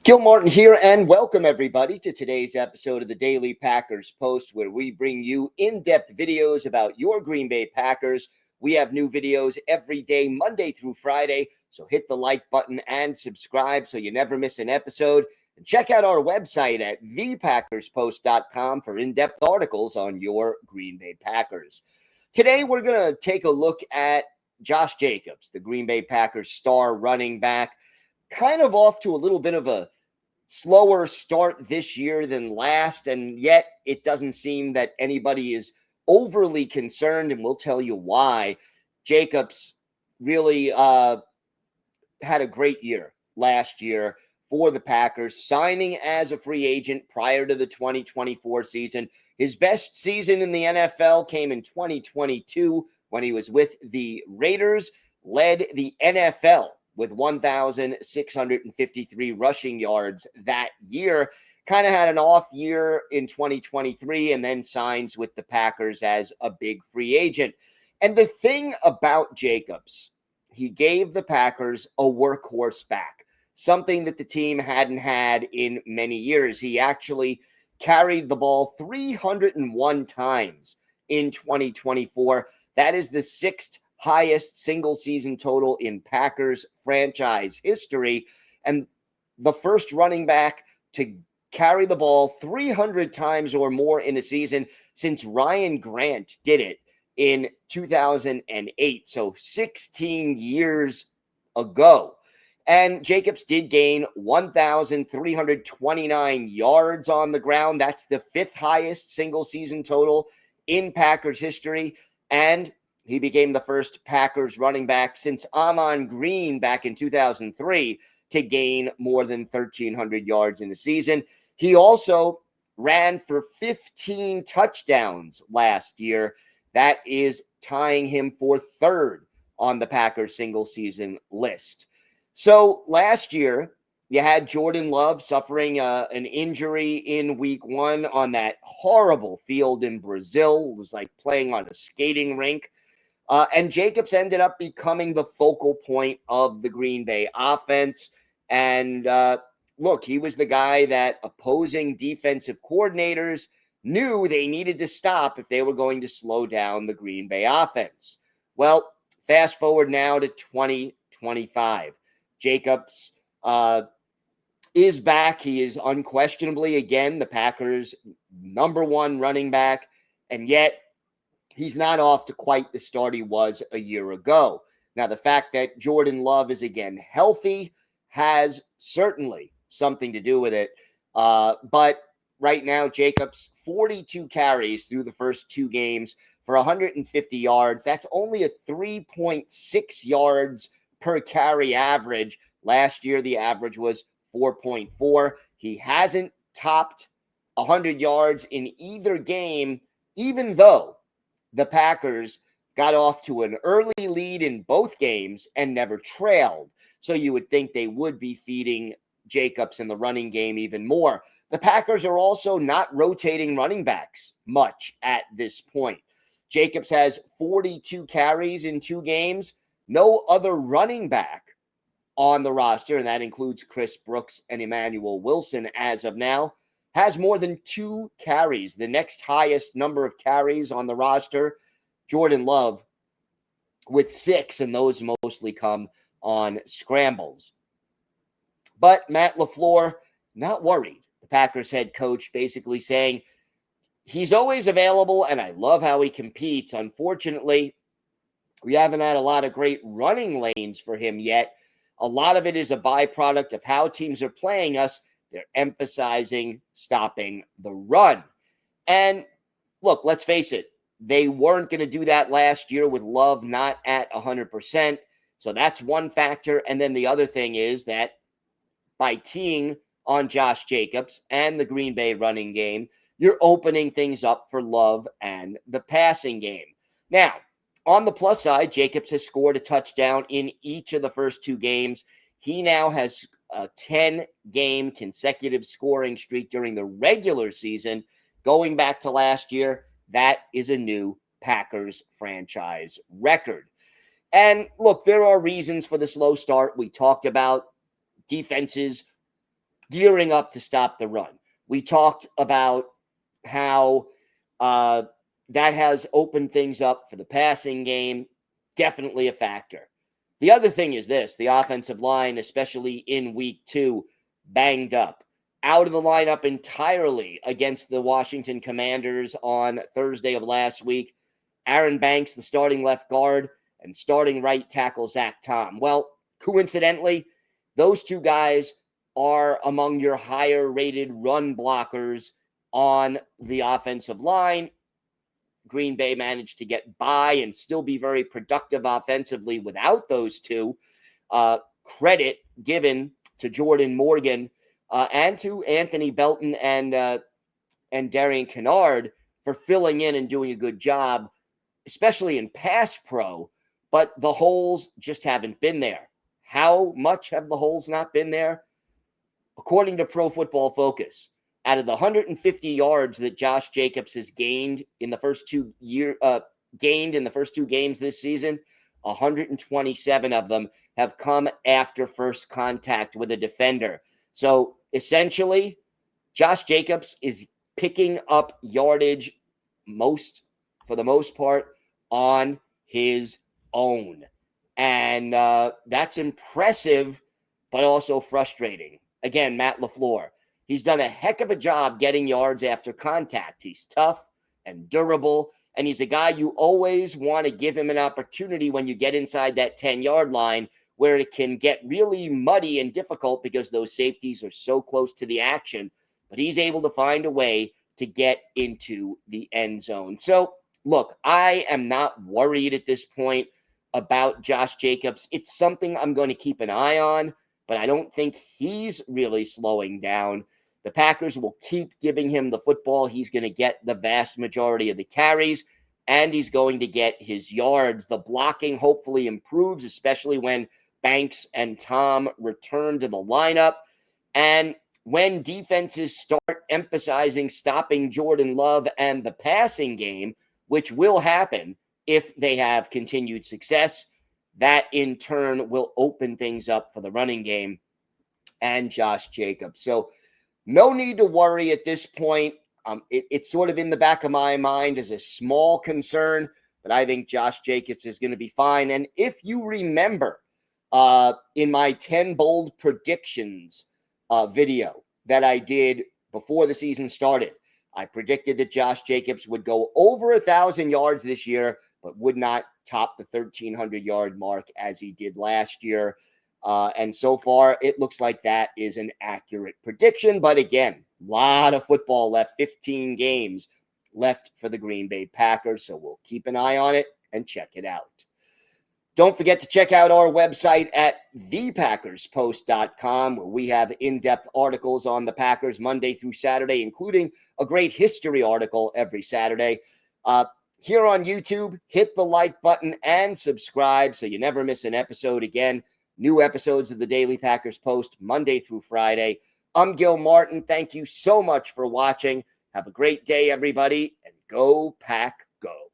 Gil Martin here, and welcome everybody to today's episode of the Daily Packers Post, where we bring you in-depth videos about your Green Bay Packers. We have new videos every day, Monday through Friday, so hit the like button and subscribe so you never miss an episode. And check out our website at thepackerspost.com for in-depth articles on your Green Bay Packers. Today, we're going to take a look at Josh Jacobs, the Green Bay Packers star running back, kind of off to a little bit of a slower start this year than last, and yet it doesn't seem that anybody is overly concerned, and we'll tell you why. Jacobs really had a great year last year for the Packers, signing as a free agent prior to the 2024 season. His best season in the NFL came in 2022 when he was with the Raiders, led the NFL with 1,653 rushing yards that year. Kind of had an off year in 2023 and then signs with the Packers as a big free agent. And the thing about Jacobs, he gave the Packers a workhorse back, something that the team hadn't had in many years. He actually carried the ball 301 times in 2024. That is the sixth highest single season total in Packers franchise history, and the first running back to carry the ball 300 times or more in a season since Ryan Grant did it in 2008, so 16 years ago. And Jacobs did gain 1,329 yards on the ground. That's the fifth highest single season total in Packers history, and he became the first Packers running back since Amon Green back in 2003 to gain more than 1,300 yards in a season. He also ran for 15 touchdowns last year. That is tying him for third on the Packers single season list. So last year, you had Jordan Love suffering an injury in week one on that horrible field in Brazil. It was like playing on a skating rink. And Jacobs ended up becoming the focal point of the Green Bay offense. And look, he was the guy that opposing defensive coordinators knew they needed to stop if they were going to slow down the Green Bay offense. Well, fast forward now to 2025. Jacobs is back. He is unquestionably, again, the Packers' number one running back. And yet, he's not off to quite the start he was a year ago. Now, the fact that Jordan Love is again healthy has certainly something to do with it. But right now, Jacobs, 42 carries through the first two games for 150 yards. That's only a 3.6 yards per carry average. Last year, the average was 4.4. He hasn't topped 100 yards in either game, even though the Packers got off to an early lead in both games and never trailed. So you would think they would be feeding Jacobs in the running game even more. The Packers are also not rotating running backs much at this point. Jacobs has 42 carries in two games. No other running back on the roster, and that includes Chris Brooks and Emmanuel Wilson as of now, has more than 2 carries. The next highest number of carries on the roster, Jordan Love, with 6, and those mostly come on scrambles. But Matt LaFleur, not worried. The Packers head coach basically saying, he's always available, and I love how he competes. Unfortunately, we haven't had a lot of great running lanes for him yet. A lot of it is a byproduct of how teams are playing us. They're emphasizing stopping the run. And look, let's face it, they weren't going to do that last year with Love not at 100%. So that's one factor. And then the other thing is that by keying on Josh Jacobs and the Green Bay running game, you're opening things up for Love and the passing game. Now, on the plus side, Jacobs has scored a touchdown in each of the first 2 games. He now has a 10-game consecutive scoring streak during the regular season. Going back to last year, that is a new Packers franchise record. And look, there are reasons for the slow start. We talked about defenses gearing up to stop the run. We talked about how that has opened things up for the passing game. Definitely a factor. The other thing is this: the offensive line, especially in week 2, banged up. Out of the lineup entirely against the Washington Commanders on Thursday of last week. Aaron Banks, the starting left guard, and starting right tackle Zach Tom. Well, coincidentally, those two guys are among your higher rated run blockers on the offensive line. Green Bay managed to get by and still be very productive offensively without those two. Credit given to Jordan Morgan and to Anthony Belton and Darian Kennard for filling in and doing a good job, especially in pass pro, but the holes just haven't been there. How much have the holes not been there? According to Pro Football Focus, out of the 150 yards that Josh Jacobs has gained in the first 2 games this season, 127 of them have come after first contact with a defender. So essentially, Josh Jacobs is picking up yardage for the most part on his own. And that's impressive, but also frustrating. Again, Matt LaFleur, he's done a heck of a job getting yards after contact. He's tough and durable, and he's a guy you always want to give him an opportunity when you get inside that 10-yard line, where it can get really muddy and difficult because those safeties are so close to the action. But he's able to find a way to get into the end zone. So, look, I am not worried at this point about Josh Jacobs. It's something I'm going to keep an eye on, but I don't think he's really slowing down. The Packers will keep giving him the football. He's going to get the vast majority of the carries, and he's going to get his yards. The blocking hopefully improves, especially when Banks and Tom return to the lineup. And when defenses start emphasizing stopping Jordan Love and the passing game, which will happen if they have continued success, that in turn will open things up for the running game and Josh Jacobs. So no need to worry at this point. It's sort of in the back of my mind as a small concern, but I think Josh Jacobs is going to be fine. And if you remember in my 10 bold predictions video that I did before the season started, I predicted that Josh Jacobs would go over 1,000 yards this year, but would not top the 1,300-yard mark as he did last year. And so far, it looks like that is an accurate prediction. But again, a lot of football left, 15 games left for the Green Bay Packers. So we'll keep an eye on it and check it out. Don't forget to check out our website at thepackerspost.com, where we have in-depth articles on the Packers Monday through Saturday, including a great history article every Saturday. Here on YouTube, hit the like button and subscribe so you never miss an episode again. New episodes of the Daily Packers Post Monday through Friday. I'm Gil Martin. Thank you so much for watching. Have a great day, everybody, and go Pack Go.